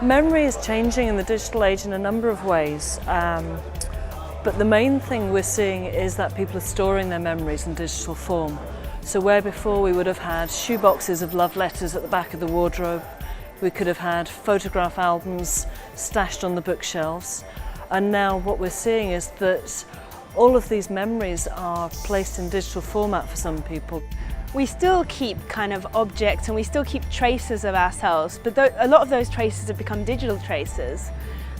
Memory is changing in the digital age in a number of ways, but the main thing we're seeing is that people are storing their memories in digital form. So where before we would have had shoeboxes of love letters at the back of the wardrobe, we could have had photograph albums stashed on the bookshelves, and now what we're seeing is that all of these memories are placed in digital format for some people. We still keep kind of objects and we still keep traces of ourselves, but a lot of those traces have become digital traces.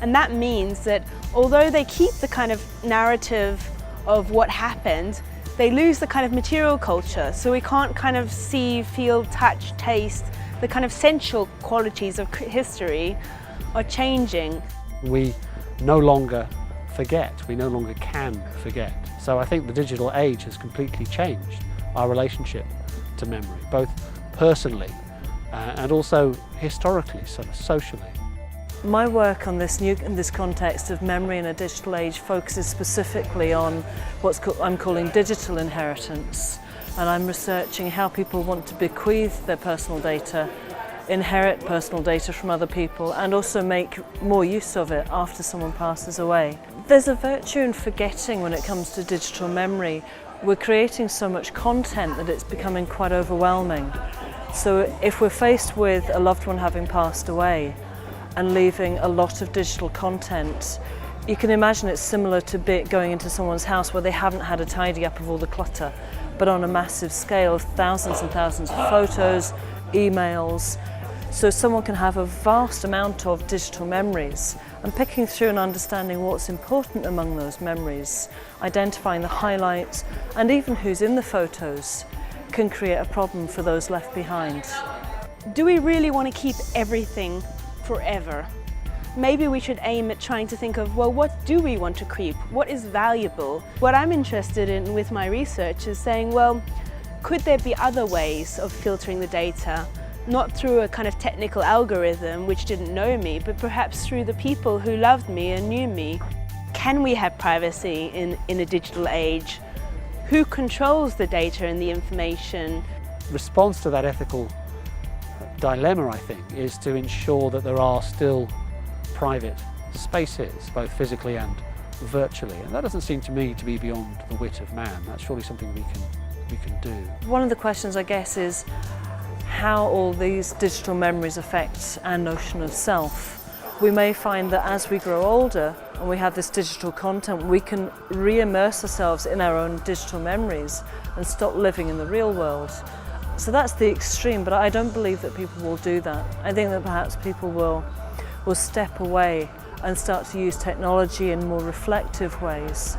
And that means that although they keep the kind of narrative of what happened, they lose the kind of material culture. So we can't kind of see, feel, touch, taste, the kind of sensual qualities of history are changing. We no longer forget, we no longer can forget. So I think the digital age has completely changed our relationship to memory, both personally and also historically, sort of socially. My work on in this context of memory in a digital age focuses specifically on I'm calling digital inheritance, and I'm researching how people want to bequeath their personal data, inherit personal data from other people, and also make more use of it after someone passes away. There's a virtue in forgetting when it comes to digital memory. We're creating so much content that it's becoming quite overwhelming. So if we're faced with a loved one having passed away and leaving a lot of digital content, you can imagine it's similar to going into someone's house where they haven't had a tidy up of all the clutter, but on a massive scale, thousands and thousands of photos, emails. So someone can have a vast amount of digital memories, and picking through and understanding what's important among those memories, identifying the highlights and even who's in the photos can create a problem for those left behind. Do we really want to keep everything forever? Maybe we should aim at trying to think of, well, what do we want to keep? What is valuable? What I'm interested in with my research is saying, well, could there be other ways of filtering the data? Not through a kind of technical algorithm which didn't know me, but perhaps through the people who loved me and knew me. Can we have privacy in a digital age? Who controls the data and the information? Response to that ethical dilemma, I think, is to ensure that there are still private spaces, both physically and virtually. And that doesn't seem to me to be beyond the wit of man. That's surely something we can do. One of the questions, I guess, is how all these digital memories affect our notion of self. We may find that as we grow older and we have this digital content, we can re-immerse ourselves in our own digital memories and stop living in the real world. So that's the extreme, but I don't believe that people will do that. I think that perhaps people will step away and start to use technology in more reflective ways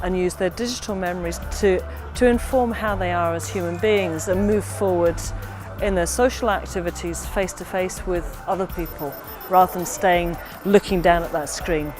and use their digital memories to inform how they are as human beings and move forward in their social activities face to face with other people rather than looking down at that screen.